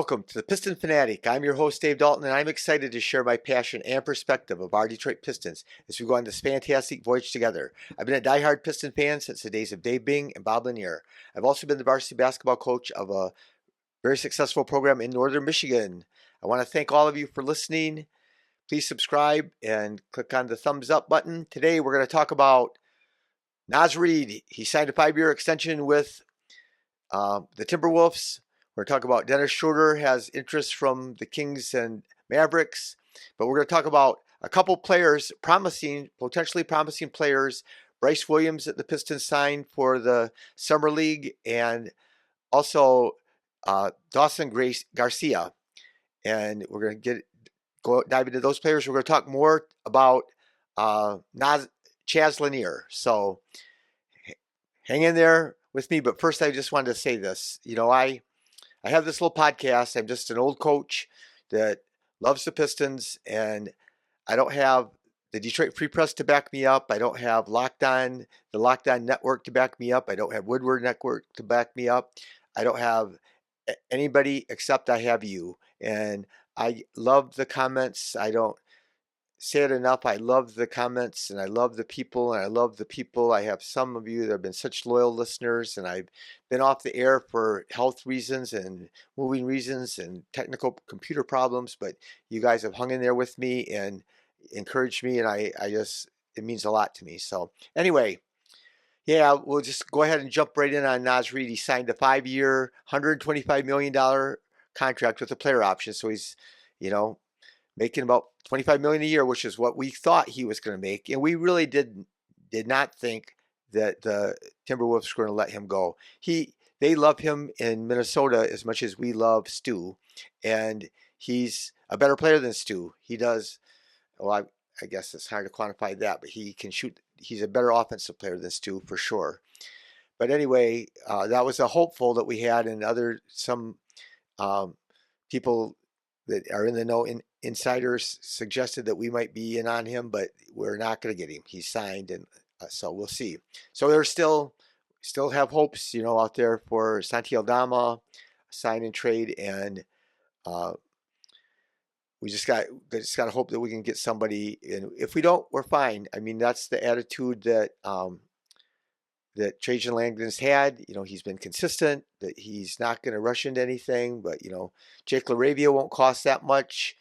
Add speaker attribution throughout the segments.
Speaker 1: Welcome to the Piston Fanatic. I'm your host, Dave Dalton, and I'm excited to share my passion and perspective of our Detroit Pistons as we go on this fantastic voyage together. I've been a diehard Piston fan since the days of Dave Bing and Bob Lanier. I've also been the varsity basketball coach of a very successful program in Northern Michigan. I want to thank all of you for listening. Please subscribe and click on the thumbs up button. Today we're going to talk about Reid. He signed a 5-year extension with the Timberwolves. We're going to talk about Dennis Schroder has interest from the Kings and Mavericks. But we're going to talk about a couple players, potentially promising players. Brice Williams that the Pistons signed for the Summer League, and also Dawson Garcia. And we're going to dive into those players. We're going to talk more about Chaz Lanier. So hang in there with me. But first, I just wanted to say this. I have this little podcast. I'm just an old coach that loves the Pistons, and I don't have the Detroit Free Press to back me up. I don't have the Locked On Network to back me up. I don't have Woodward Network to back me up. I don't have anybody except I have you. And I love the comments. I don't say it enough. I love the comments, and I love the people, and I love the people. I have some of you that have been such loyal listeners, and I've been off the air for health reasons and moving reasons and technical computer problems, but you guys have hung in there with me and encouraged me, and it means a lot to me. So anyway, yeah, we'll just go ahead and jump right in on Reid. He signed a 5-year, $125 million contract with a player option, so he's, making about $25 million a year, which is what we thought he was going to make, and we really did not think that the Timberwolves were going to let him go. They love him in Minnesota as much as we love Stu, and he's a better player than Stu. He does. Well, I guess it's hard to quantify that, but he can shoot. He's a better offensive player than Stu for sure. But anyway, that was a hopeful that we had, and some people that are in the know, insiders suggested that we might be in on him, but we're not going to get him. He's signed, and so we'll see. So there's still have hopes, out there for Santi Aldama, sign and trade, and we just got to hope that we can get somebody. And if we don't, we're fine. I mean, that's the attitude that Trajan Langdon's had. He's been consistent, that he's not going to rush into anything, but, Jake LaRavia won't cost that much.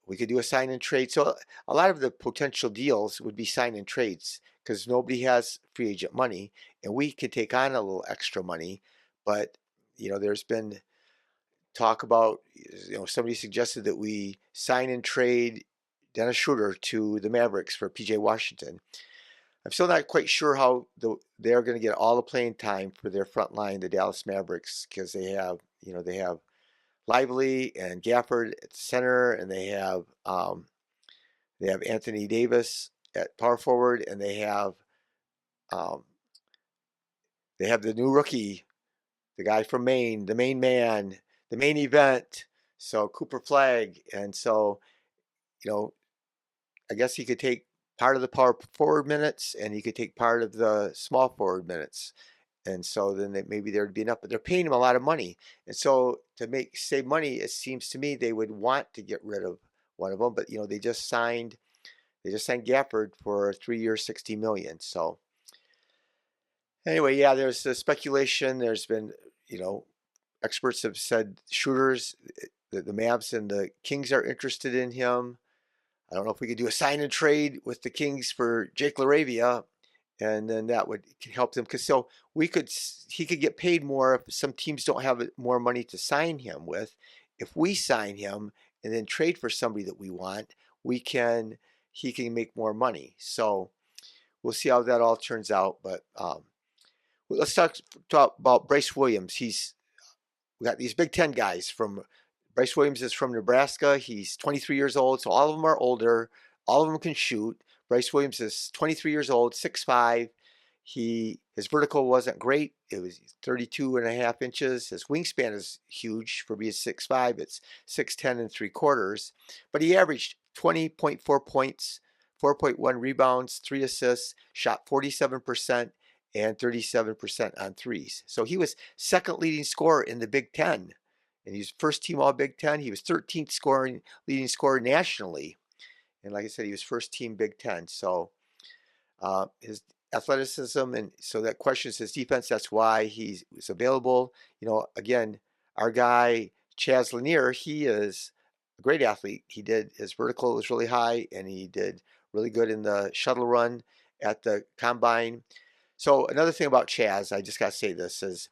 Speaker 1: We could do a sign and trade. So a lot of the potential deals would be sign and trades because nobody has free agent money, and we could take on a little extra money. But, there's been talk about, somebody suggested that we sign and trade Dennis Schroder to the Mavericks for PJ Washington. I'm still not quite sure how they're going to get all the playing time for their front line, the Dallas Mavericks, because they have Lively and Gafford at the center, and they have Anthony Davis at power forward, and they have the new rookie, the guy from Maine, the main man, the main event, so Cooper Flagg, and so I guess he could take part of the power forward minutes, and he could take part of the small forward minutes. And so then maybe there'd be enough, but they're paying him a lot of money. And so to save money, it seems to me they would want to get rid of one of them. But they just signed Gafford for 3 years, $60 million. So anyway, yeah, there's the speculation. There's been, experts have said shooters, the Mavs and the Kings are interested in him. I don't know if we could do a sign and trade with the Kings for Jake LaRavia, and then that would help them, because he could get paid more if some teams don't have more money to sign him with. If we sign him and then trade for somebody that we want, he can make more money. So we'll see how that all turns out. But let's talk about Brice Williams. We got these Big Ten guys Brice Williams is from Nebraska. He's 23 years old, so all of them are older. All of them can shoot. Brice Williams is 23 years old, 6'5". His vertical wasn't great. It was 32.5 inches. His wingspan is huge for being 6'5". It's 6'10 3/4. But he averaged 20.4 points, 4.1 rebounds, 3 assists, shot 47%, and 37% on threes. So he was second leading scorer in the Big Ten and he's first team All Big Ten. He was 13th leading scorer nationally, and like I said, he was first team Big Ten. So his athleticism, and so that questions his defense. That's why he's available. Again, our guy Chaz Lanier, he is a great athlete. His vertical was really high, and he did really good in the shuttle run at the combine. So another thing about Chaz, I just got to say this, is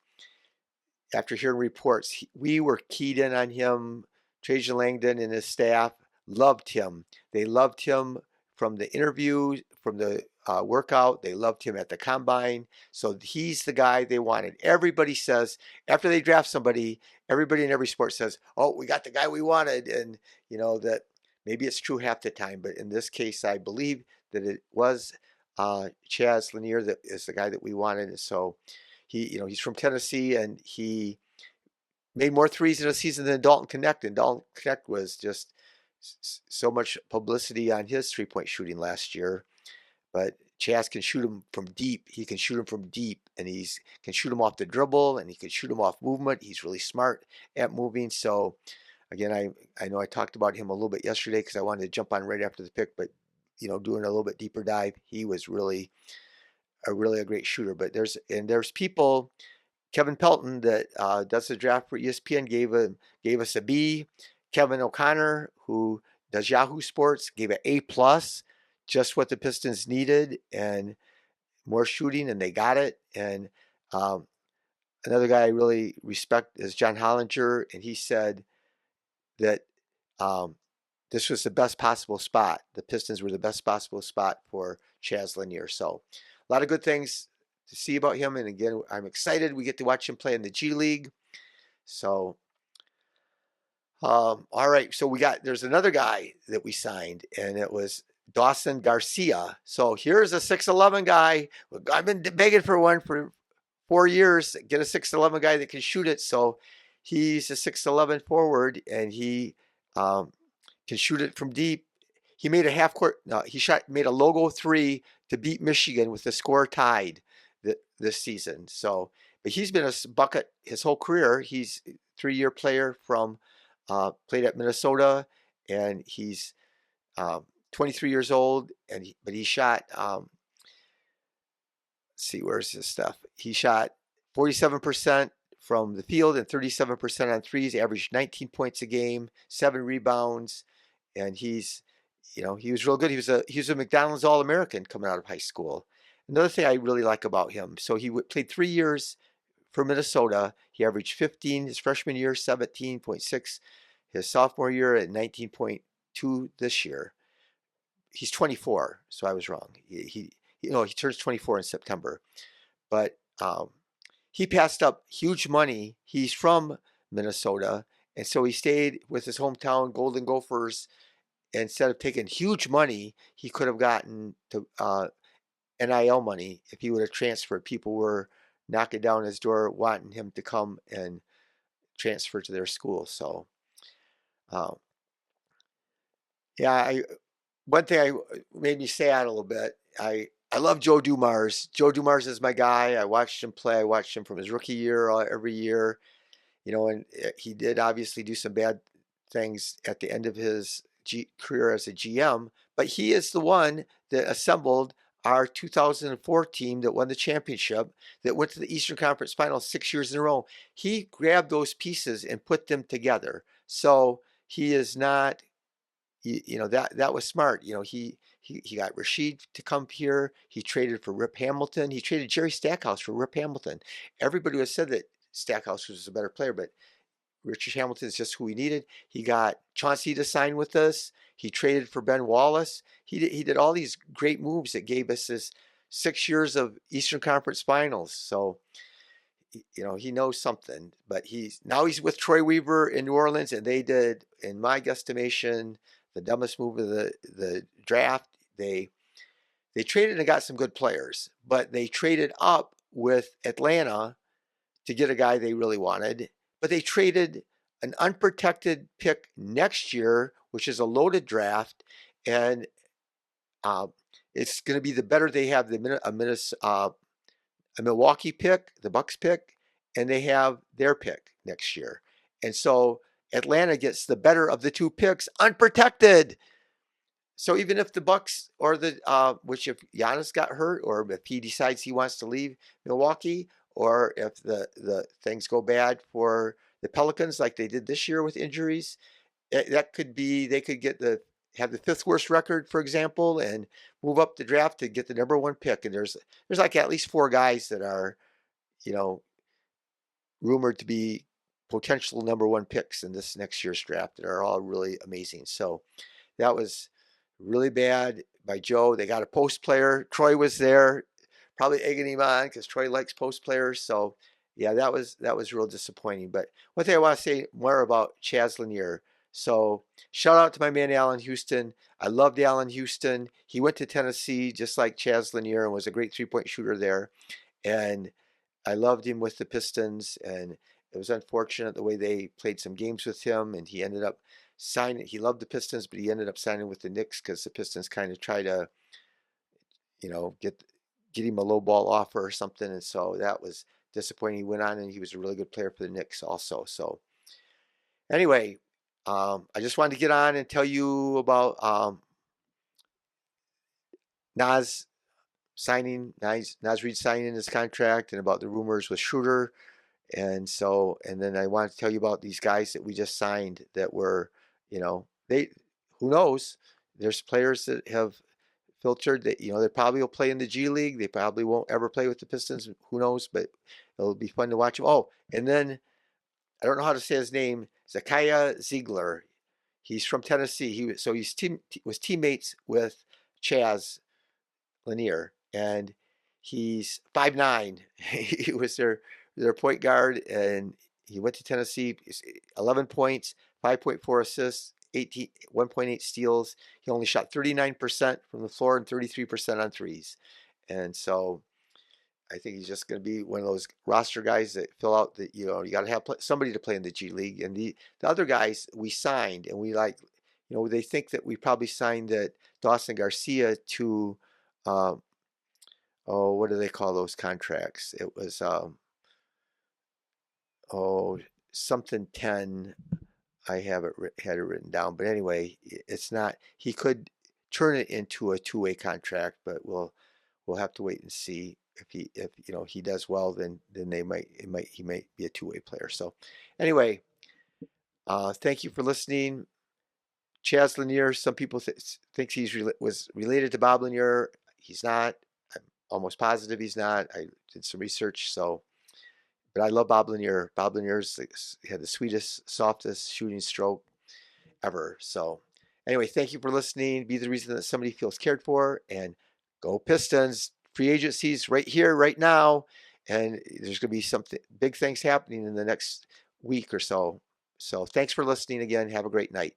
Speaker 1: after hearing reports, we were keyed in on him. Trajan Langdon and his staff loved him. They loved him from the interview, from the workout. They loved him at the combine. So he's the guy they wanted. Everybody says, after they draft somebody, everybody in every sport says, oh, we got the guy we wanted. And, that maybe it's true half the time. But in this case, I believe that it was Chaz Lanier that is the guy that we wanted. And so he's from Tennessee, and he made more threes in a season than Dalton Knecht. And Dalton Knecht was just so much publicity on his three-point shooting last year. But Chaz can shoot him from deep. He can shoot him from deep, and he can shoot him off the dribble, and he can shoot him off movement. He's really smart at moving. So, again, I know I talked about him a little bit yesterday because I wanted to jump on right after the pick, but doing a little bit deeper dive, he was really a great shooter. But there's people. Kevin Pelton that does the draft for ESPN gave us a B. Kevin O'Connor, who does Yahoo Sports, gave it A+, just what the Pistons needed and more shooting, and they got it. And another guy I really respect is John Hollinger, and he said that this was the best possible spot. The Pistons were the best possible spot for Chaz Lanier. So a lot of good things to see about him. And again, I'm excited we get to watch him play in the G League. So, all right. So there's another guy that we signed, and it was Dawson Garcia. So here's a 6'11 guy. I've been begging for one for 4 years. Get a 6'11 guy that can shoot it. So he's a 6'11 forward, and he can shoot it from deep. He made made a logo three to beat Michigan with the score tied this season. So, but he's been a bucket his whole career. He's a 3-year player played at Minnesota, and he's 23 years old. But he shot. Let's see, where's his stuff? He shot 47% from the field and 37% on threes. Averaged 19 points a game, 7 rebounds, and he was real good. He was a McDonald's All-American coming out of high school. Another thing I really like about him, so he played 3 years for Minnesota. He averaged 15 his freshman year, 17.6 his sophomore year, and 19.2 this year. He's 24, so I was wrong. He turns 24 in September, but he passed up huge money. He's from Minnesota, and so he stayed with his hometown Golden Gophers. Instead of taking huge money, he could have gotten to NIL money if he would have transferred. People were knocking down his door wanting him to come and transfer to their school. So, one thing made me sad a little bit. I love Joe Dumars. Joe Dumars is my guy. I watched him play. I watched him from his rookie year every year. And he did obviously do some bad things at the end of his career as a GM, but he is the one that assembled our 2004 team that won the championship, that went to the Eastern Conference Finals 6 years in a row. He grabbed those pieces and put them together. So he is not, that was smart. He got Reid to come here. He traded for Rip Hamilton. He traded Jerry Stackhouse for Rip Hamilton. Everybody has said that Stackhouse was a better player, but Richard Hamilton is just who we needed. He got Chauncey to sign with us. He traded for Ben Wallace. He did all these great moves that gave us this 6 years of Eastern Conference Finals. So, he knows something. But he's with Troy Weaver in New Orleans, and they did, in my guesstimation, the dumbest move of the draft. They traded and got some good players, but they traded up with Atlanta to get a guy they really wanted. But they traded an unprotected pick next year, which is a loaded draft, and it's going to be the better they have a Milwaukee pick, the Bucks pick, and they have their pick next year. And so Atlanta gets the better of the two picks unprotected. So even if the Bucks or the which if Giannis got hurt or if he decides he wants to leave Milwaukee or if the things go bad for the Pelicans like they did this year with injuries, that could be they could have the fifth worst record, for example, and move up the draft to get the number one pick. And there's like at least four guys that are, you know, rumored to be potential number one picks in this next year's draft that are all really amazing. So that was really bad by Joe. They got a post player. Troy was there, probably egging him on because Troy likes post players. So yeah, that was real disappointing. But one thing I want to say more about Chaz Lanier. So shout out to my man Allen Houston. I loved Allen Houston. He went to Tennessee just like Chaz Lanier and was a great 3-point shooter there. And I loved him with the Pistons, and it was unfortunate the way they played some games with him, and he ended up signing. He loved the Pistons, but he ended up signing with the Knicks because the Pistons kind of try to, get him a low ball offer or something, and so that was disappointing. He went on, and he was a really good player for the Knicks also. So anyway, I just wanted to get on and tell you about Nas Nas Reid signing his contract and about the rumors with Schroder. And then I want to tell you about these guys that we just signed that were, who knows? There's players that have filtered that, they probably will play in the G League. They probably won't ever play with the Pistons. Who knows? But it'll be fun to watch them. Oh, and then I don't know how to say his name, Zakiya Ziegler. He's from Tennessee. Was teammates with Chaz Lanier, and he's 5'9". He was their point guard, and he went to Tennessee. 11 points, 5.4 assists, 1.8 steals. He only shot 39% from the floor and 33% on threes. And so I think he's just going to be one of those roster guys that fill out that, you got to have somebody to play in the G League. And the other guys we signed, and we they think that we probably signed that Dawson Garcia to, what do they call those contracts? It was, something 10. I had it written down, but anyway, it's not. He could turn it into a two-way contract, but we'll have to wait and see if he does well. Then he might be a two-way player. So anyway, thank you for listening. Chaz Lanier. Some people think was related to Bob Lanier. He's not. I'm almost positive he's not. I did some research, so. But I love Bob Lanier. Bob Lanier's had the sweetest, softest shooting stroke ever. So anyway, thank you for listening. Be the reason that somebody feels cared for, and go Pistons. Free agencies right here, right now. And there's going to be something big things happening in the next week or so. So thanks for listening again. Have a great night.